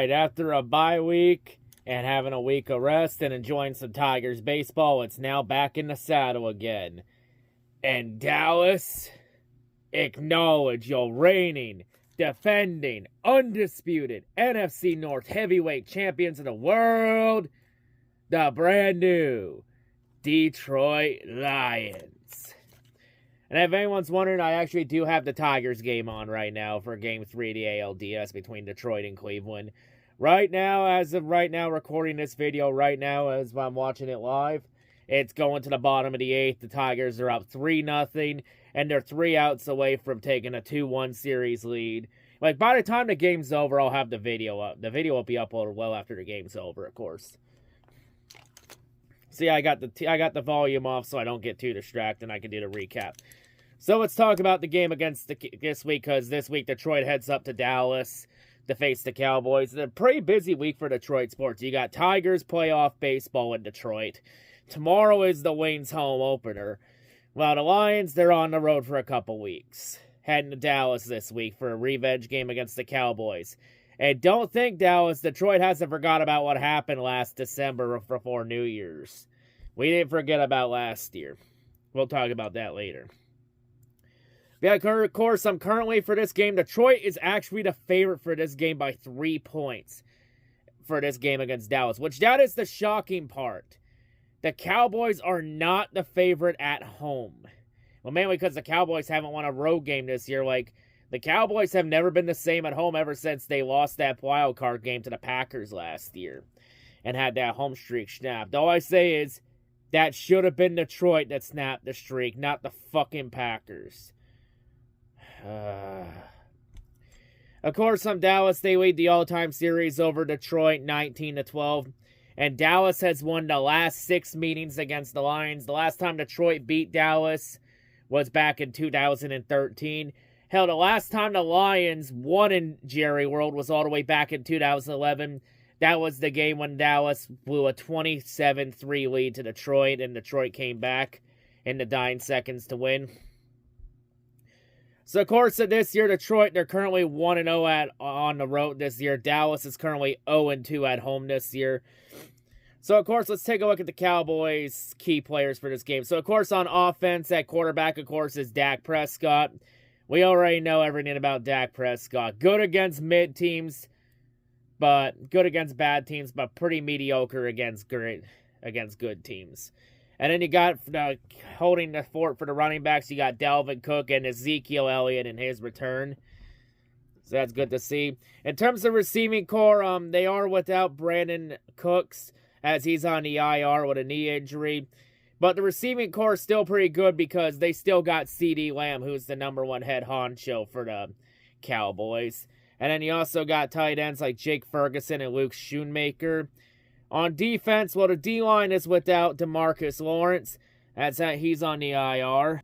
right, after a bye week and having a week of rest and enjoying some Tigers baseball, it's now back in the saddle again. And Dallas, acknowledge your reigning, defending, undisputed NFC North heavyweight champions of the world, the brand new Detroit Lions. And if anyone's wondering, I actually do have the Tigers game on right now for Game 3 of the ALDS between Detroit and Cleveland. Right now, as of right now, recording this video right now as I'm watching it live, it's going to the bottom of the 8th. The Tigers are up 3-0, and they're 3 outs away from taking a 2-1 series lead. Like, by the time the game's over, I'll have the video up. The video will be uploaded well after the game's over, of course. See, I got the volume off so I don't get too distracted and I can do the recap. So let's talk about the game against this week, because this week Detroit heads up to Dallas to face the Cowboys. It's a pretty busy week for Detroit sports. You got Tigers playoff baseball in Detroit. Tomorrow is the Wayne's home opener. While the Lions, they're on the road for a couple weeks. Heading to Dallas this week for a revenge game against the Cowboys. And don't think, Dallas, Detroit hasn't forgot about what happened last December before New Year's. We didn't forget about last year. We'll talk about that later. Yeah, of course, I'm currently for this game. Detroit is actually the favorite for this game by 3 points for this game against Dallas, which that is the shocking part. The Cowboys are not the favorite at home. Well, mainly because the Cowboys haven't won a road game this year. Like, the Cowboys have never been the same at home ever since they lost that wild card game to the Packers last year and had that home streak snapped. All I say is that should have been Detroit that snapped the streak, not the fucking Packers. Of course, on Dallas, they lead the all-time series over Detroit 19-12. And Dallas has won the last 6 meetings against the Lions. The last time Detroit beat Dallas was back in 2013. Hell, the last time the Lions won in Jerry World was all the way back in 2011. That was the game when Dallas blew a 27-3 lead to Detroit, and Detroit came back in the dying seconds to win. So, of course, this year, Detroit, they're currently 1-0 on the road this year. Dallas is currently 0-2 at home this year. So, of course, let's take a look at the Cowboys' key players for this game. So, of course, on offense, at quarterback, of course, is Dak Prescott. We already know everything about Dak Prescott. Good against mid teams, but good against bad teams, but pretty mediocre against good teams. And then you got holding the fort for the running backs. You got Dalvin Cook and Ezekiel Elliott in his return. So that's good to see. In terms of receiving core, they are without Brandon Cooks, as he's on the IR with a knee injury. But the receiving core is still pretty good because they still got CeeDee Lamb, who's the #1 head honcho for the Cowboys. And then you also got tight ends like Jake Ferguson and Luke Schoonmaker. On defense, well, the D-line is without DeMarcus Lawrence. He's on the IR.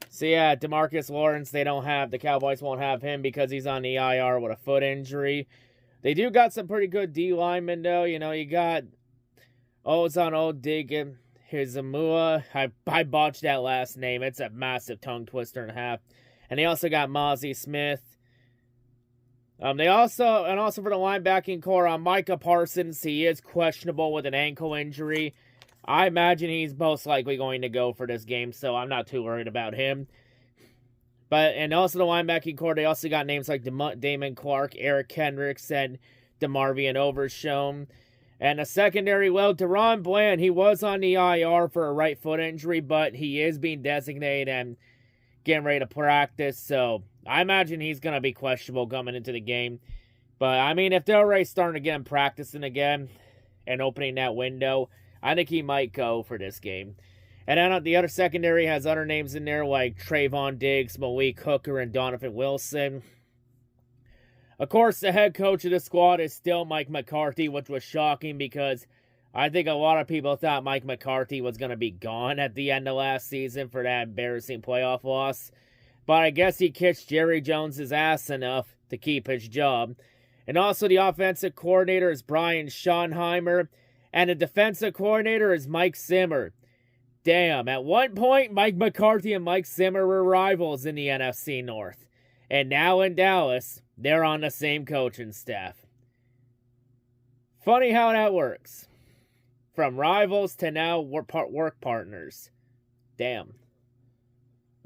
So, yeah, DeMarcus Lawrence, the Cowboys won't have him because he's on the IR with a foot injury. They do got some pretty good D-linemen, though. You know, you got Ozan Odigin, Hizamua. I botched that last name. It's a massive tongue twister and a half. And they also got Mozzie Smith. They also for the linebacking core, Micah Parsons, he is questionable with an ankle injury. I imagine he's most likely going to go for this game, so I'm not too worried about him. And also the linebacking core, they also got names like Damon Clark, Eric Kendricks, and DeMarvion Overshown. And the secondary, well, Deron Bland, he was on the IR for a right foot injury, but he is being designated and getting ready to practice, so I imagine he's going to be questionable coming into the game. But, I mean, if they're already starting to get him practicing again and opening that window, I think he might go for this game. And then the other secondary has other names in there like Trayvon Diggs, Malik Hooker, and Donovan Wilson. Of course, the head coach of the squad is still Mike McCarthy, which was shocking because I think a lot of people thought Mike McCarthy was going to be gone at the end of last season for that embarrassing playoff loss. But I guess he kicked Jerry Jones' ass enough to keep his job. And also the offensive coordinator is Brian Schottenheimer. And the defensive coordinator is Mike Zimmer. Damn, at one point, Mike McCarthy and Mike Zimmer were rivals in the NFC North. And now in Dallas, they're on the same coaching staff. Funny how that works. From rivals to now work partners. Damn.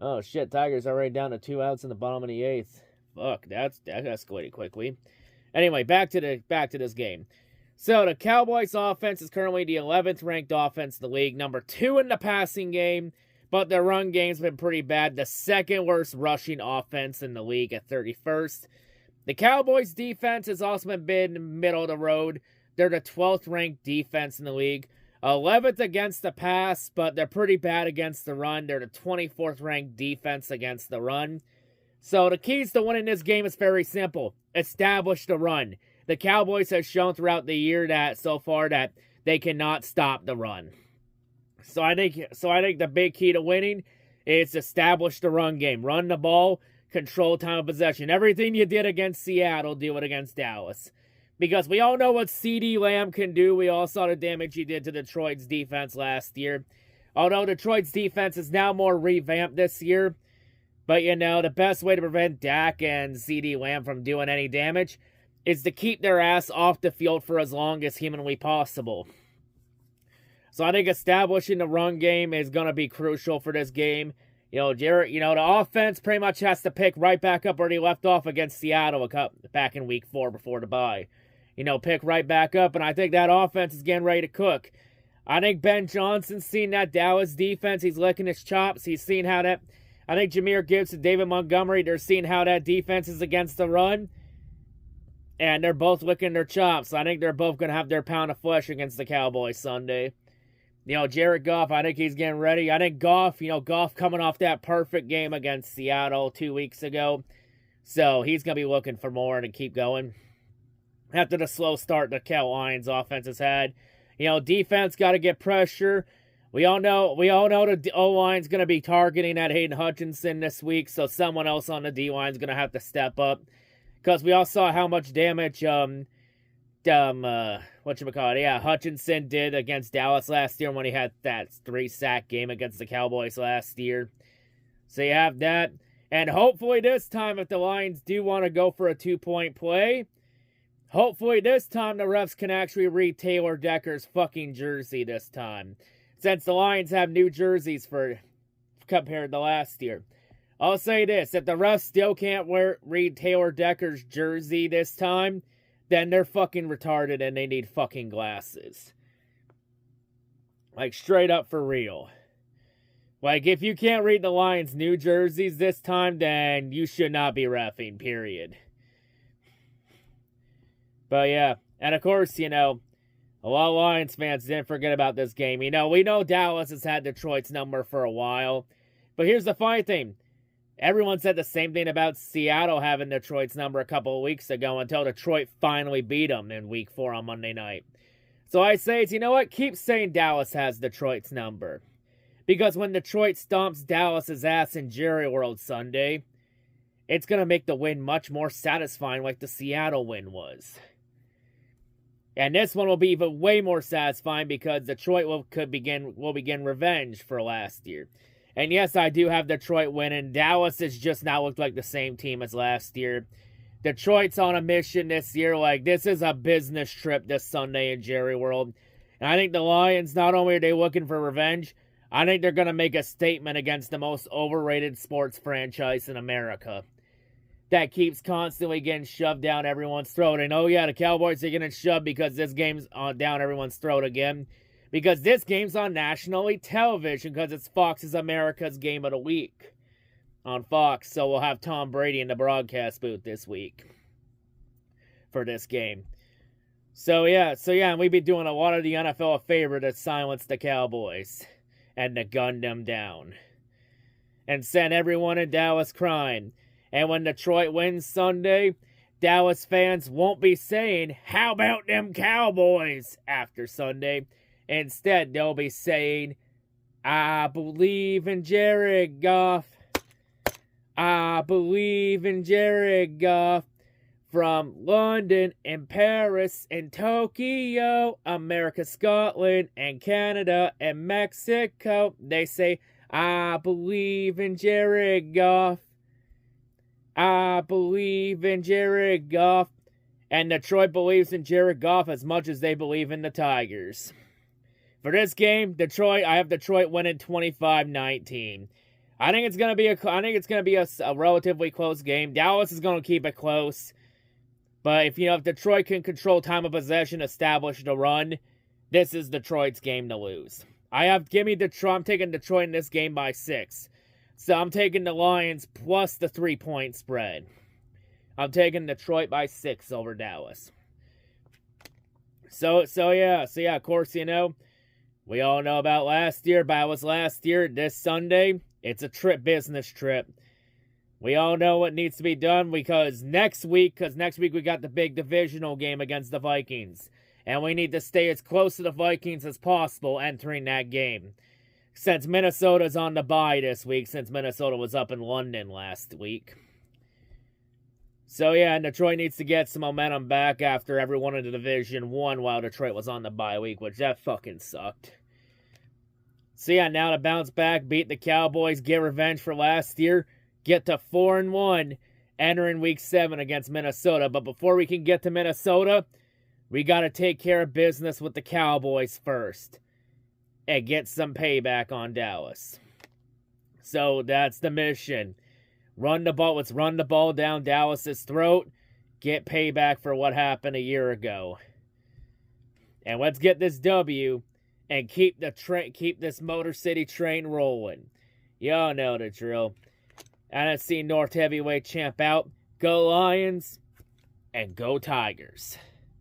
Oh shit, Tigers already down to 2 outs in the bottom of the 8th. Fuck, that escalated quickly. Anyway, back to this game. So the Cowboys offense is currently the 11th ranked offense in the league, number 2 in the passing game, but their run game's been pretty bad. The second worst rushing offense in the league at 31st. The Cowboys defense has also been middle of the road. They're the 12th ranked defense in the league. 11th against the pass, but they're pretty bad against the run. They're the 24th ranked defense against the run. So the keys to winning this game is very simple. Establish the run. The Cowboys have shown throughout the year that so far that they cannot stop the run. So I think the big key to winning is establish the run game. Run the ball, control time of possession. Everything you did against Seattle, do it against Dallas. Because we all know what CeeDee Lamb can do. We all saw the damage he did to Detroit's defense last year. Although Detroit's defense is now more revamped this year. But, you know, the best way to prevent Dak and CeeDee Lamb from doing any damage is to keep their ass off the field for as long as humanly possible. So I think establishing the run game is going to be crucial for this game. The offense pretty much has to pick right back up where they left off against Seattle back in week 4 before the bye. Pick right back up, and I think that offense is getting ready to cook. I think Ben Johnson's seen that Dallas defense. He's licking his chops. He's seen how that... I think Jahmyr Gibbs and David Montgomery, they're seeing how that defense is against the run, and they're both licking their chops. I think they're both going to have their pound of flesh against the Cowboys Sunday. Jared Goff, I think he's getting ready. I think Goff coming off that perfect game against Seattle 2 weeks ago, so he's going to be looking for more and keep going. After the slow start the Lions offense has had. Defense got to get pressure. We all know the O-line's going to be targeting at Hayden Hutchinson this week, so someone else on the D-line's going to have to step up. Because we all saw how much damage Hutchinson did against Dallas last year when he had that 3-sack game against the Cowboys last year. So you have that. And hopefully this time, if the Lions do want to go for a 2-point play, hopefully this time the refs can actually read Taylor Decker's fucking jersey this time. Since the Lions have new jerseys compared to last year. I'll say this, if the refs still can't read Taylor Decker's jersey this time, then they're fucking retarded and they need fucking glasses. Like, straight up for real. Like, if you can't read the Lions' new jerseys this time, then you should not be reffing, period. But yeah, and of course, a lot of Lions fans didn't forget about this game. We know Dallas has had Detroit's number for a while. But here's the funny thing. Everyone said the same thing about Seattle having Detroit's number a couple of weeks ago until Detroit finally beat them in week 4 on Monday night. So I say, keep saying Dallas has Detroit's number. Because when Detroit stomps Dallas's ass in Jerry World Sunday, it's going to make the win much more satisfying like the Seattle win was. And this one will be even way more satisfying because Detroit will begin revenge for last year. And yes, I do have Detroit winning. Dallas has just not looked like the same team as last year. Detroit's on a mission this year. Like, this is a business trip this Sunday in Jerry World. And I think the Lions, not only are they looking for revenge, I think they're going to make a statement against the most overrated sports franchise in America. That keeps constantly getting shoved down everyone's throat. And oh yeah, the Cowboys are getting shoved because this game's down everyone's throat again. Because this game's on nationally television because it's Fox's America's Game of the Week on Fox. So we'll have Tom Brady in the broadcast booth this week for this game. So yeah, and we'd be doing a lot of the NFL a favor to silence the Cowboys and to gun them down. And send everyone in Dallas crying. And when Detroit wins Sunday, Dallas fans won't be saying, "How about them Cowboys?" after Sunday. Instead, they'll be saying, "I believe in Jared Goff. I believe in Jared Goff. From London and Paris and Tokyo, America, Scotland and Canada and Mexico, they say, I believe in Jared Goff." I believe in Jared Goff, and Detroit believes in Jared Goff as much as they believe in the Tigers. For this game, I have Detroit winning 25-19. I think it's gonna be a relatively close game. Dallas is gonna keep it close, but if Detroit can control time of possession, establish the run, this is Detroit's game to lose. I'm taking Detroit in this game by 6. So I'm taking the Lions plus the 3-point spread. I'm taking Detroit by 6 over Dallas. So yeah, of course, we all know about last year, but it was last year. This Sunday, it's a business trip. We all know what needs to be done because next week we got the big divisional game against the Vikings. And we need to stay as close to the Vikings as possible entering that game. Since Minnesota's on the bye this week, since Minnesota was up in London last week. So yeah, Detroit needs to get some momentum back after everyone in the division won while Detroit was on the bye week, which that fucking sucked. So yeah, now to bounce back, beat the Cowboys, get revenge for last year, get to 4-1, entering week 7 against Minnesota. But before we can get to Minnesota, we got to take care of business with the Cowboys first and get some payback on Dallas. So that's the mission. Let's run the ball down Dallas's throat, get payback for what happened a year ago. And let's get this W and keep this Motor City train rolling. Y'all know the drill. NFC North Heavyweight Champ out. Go Lions and go Tigers.